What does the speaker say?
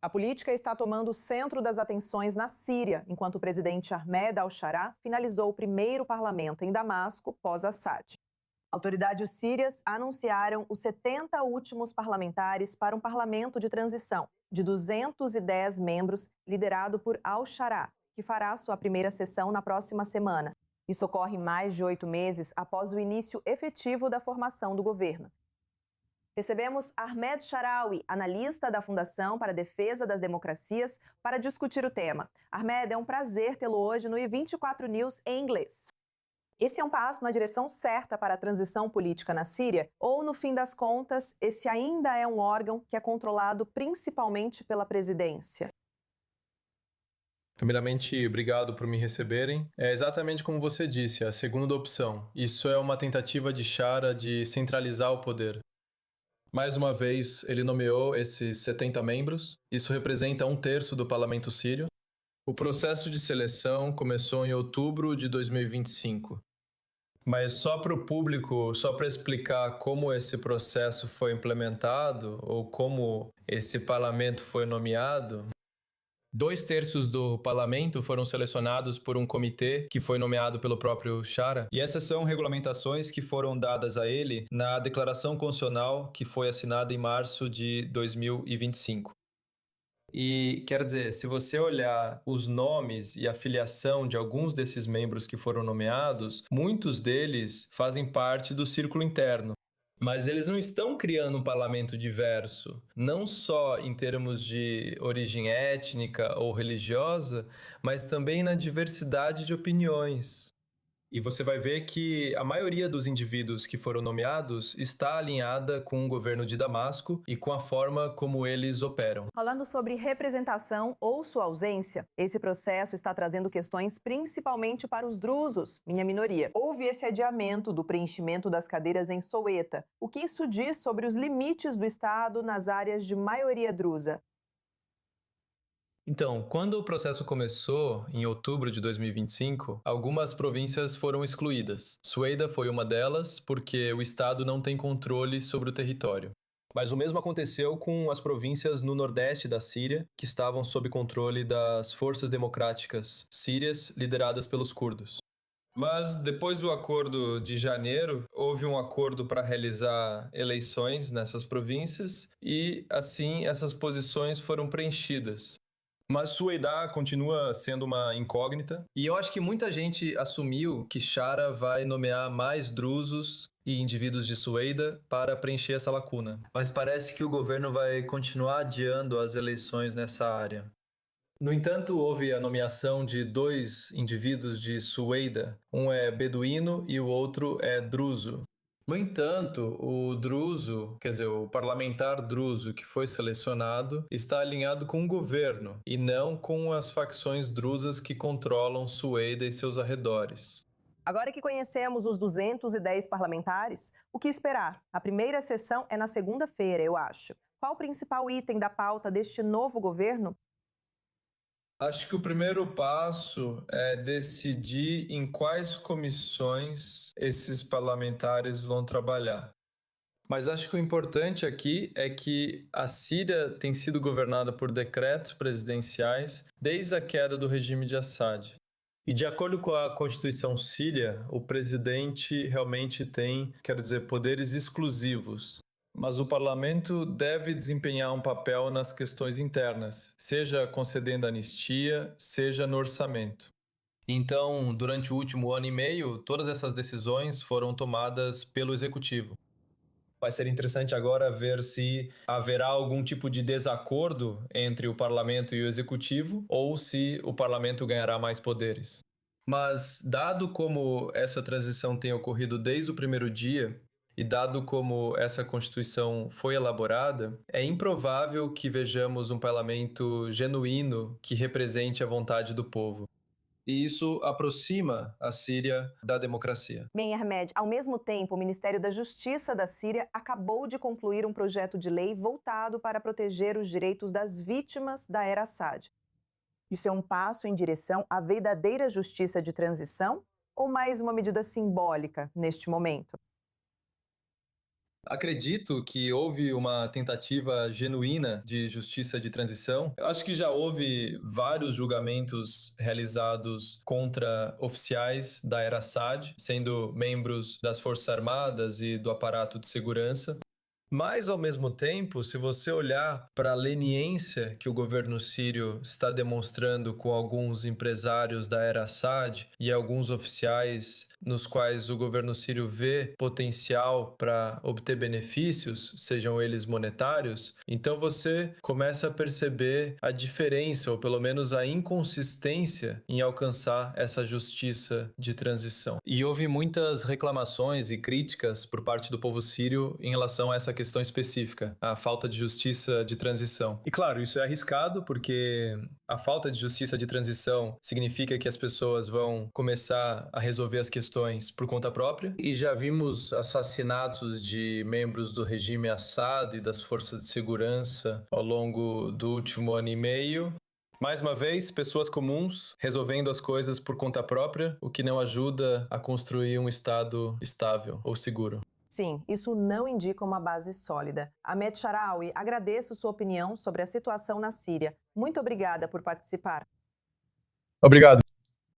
A política está tomando o centro das atenções na Síria, enquanto o presidente Ahmed al-Sharaa finalizou o primeiro parlamento em Damasco pós-Assad. Autoridades sírias anunciaram os 70 últimos parlamentares para um parlamento de transição de 210 membros, liderado por al-Sharaa, que fará sua primeira sessão na próxima semana. Isso ocorre mais de 8 meses após o início efetivo da formação do governo. Recebemos Ahmed Sharawi, analista da Fundação para a Defesa das Democracias, para discutir o tema. Ahmed, é um prazer tê-lo hoje no I24 News em inglês. Esse é um passo na direção certa para a transição política na Síria? Ou, no fim das contas, esse ainda é um órgão que é controlado principalmente pela presidência? Primeiramente, obrigado por me receberem. É exatamente como você disse, a segunda opção. Isso é uma tentativa de Sharaa de centralizar o poder. Mais uma vez, ele nomeou esses 70 membros. Isso representa 1/3 do parlamento sírio. O processo de seleção começou em outubro de 2025. Mas só para o público, só para explicar como esse processo foi implementado ou como esse parlamento foi nomeado, 2/3 do parlamento foram selecionados por um comitê que foi nomeado pelo próprio Sharaa. E essas são regulamentações que foram dadas a ele na Declaração Constitucional que foi assinada em março de 2025. E quer dizer, se você olhar os nomes e a filiação de alguns desses membros que foram nomeados, muitos deles fazem parte do círculo interno. Mas eles não estão criando um parlamento diverso, não só em termos de origem étnica ou religiosa, mas também na diversidade de opiniões. E você vai ver que a maioria dos indivíduos que foram nomeados está alinhada com o governo de Damasco e com a forma como eles operam. Falando sobre representação ou sua ausência, esse processo está trazendo questões principalmente para os drusos, minha minoria. Houve esse adiamento do preenchimento das cadeiras em Soweto. O que isso diz sobre os limites do Estado nas áreas de maioria drusa? Então, quando o processo começou, em outubro de 2025, algumas províncias foram excluídas. Sueida foi uma delas, porque o Estado não tem controle sobre o território. Mas o mesmo aconteceu com as províncias no nordeste da Síria, que estavam sob controle das forças democráticas sírias lideradas pelos curdos. Mas depois do acordo de janeiro, houve um acordo para realizar eleições nessas províncias e, assim, essas posições foram preenchidas. Mas Sueida continua sendo uma incógnita. E eu acho que muita gente assumiu que Sharaa vai nomear mais drusos e indivíduos de Sueida para preencher essa lacuna. Mas parece que o governo vai continuar adiando as eleições nessa área. No entanto, houve a nomeação de 2 indivíduos de Sueida. Um é beduíno e o outro é druso. No entanto, o druso, quer dizer, o parlamentar druso que foi selecionado, está alinhado com o governo e não com as facções drusas que controlam Sueida e seus arredores. Agora que conhecemos os 210 parlamentares, o que esperar? A primeira sessão é na segunda-feira, eu acho. Qual o principal item da pauta deste novo governo? Acho que o primeiro passo é decidir em quais comissões esses parlamentares vão trabalhar. Mas acho que o importante aqui é que a Síria tem sido governada por decretos presidenciais desde a queda do regime de Assad. E de acordo com a Constituição síria, o presidente realmente tem, quero dizer, poderes exclusivos. Mas o parlamento deve desempenhar um papel nas questões internas, seja concedendo anistia, seja no orçamento. Então, durante o último ano e meio, todas essas decisões foram tomadas pelo executivo. Vai ser interessante agora ver se haverá algum tipo de desacordo entre o parlamento e o executivo ou se o parlamento ganhará mais poderes. Mas, dado como essa transição tem ocorrido desde o primeiro dia, e dado como essa Constituição foi elaborada, é improvável que vejamos um parlamento genuíno que represente a vontade do povo. E isso aproxima a Síria da democracia. Bem, Ahmed, ao mesmo tempo, o Ministério da Justiça da Síria acabou de concluir um projeto de lei voltado para proteger os direitos das vítimas da era Assad. Isso é um passo em direção à verdadeira justiça de transição ou mais uma medida simbólica neste momento? Acredito que houve uma tentativa genuína de justiça de transição. Eu acho que já houve vários julgamentos realizados contra oficiais da era Assad, sendo membros das Forças Armadas e do aparato de segurança. Mas, ao mesmo tempo, se você olhar para a leniência que o governo sírio está demonstrando com alguns empresários da era Assad e alguns oficiais nos quais o governo sírio vê potencial para obter benefícios, sejam eles monetários, então você começa a perceber a diferença, ou pelo menos a inconsistência em alcançar essa justiça de transição. E houve muitas reclamações e críticas por parte do povo sírio em relação a essa questão específica, a falta de justiça de transição. E claro, isso é arriscado porque a falta de justiça de transição significa que as pessoas vão começar a resolver as questões por conta própria. E já vimos assassinatos de membros do regime Assad e das forças de segurança ao longo do último ano e meio. Mais uma vez, pessoas comuns resolvendo as coisas por conta própria, o que não ajuda a construir um estado estável ou seguro. Sim, isso não indica uma base sólida. Ahmed Sharawi, agradeço sua opinião sobre a situação na Síria. Muito obrigada por participar. Obrigado.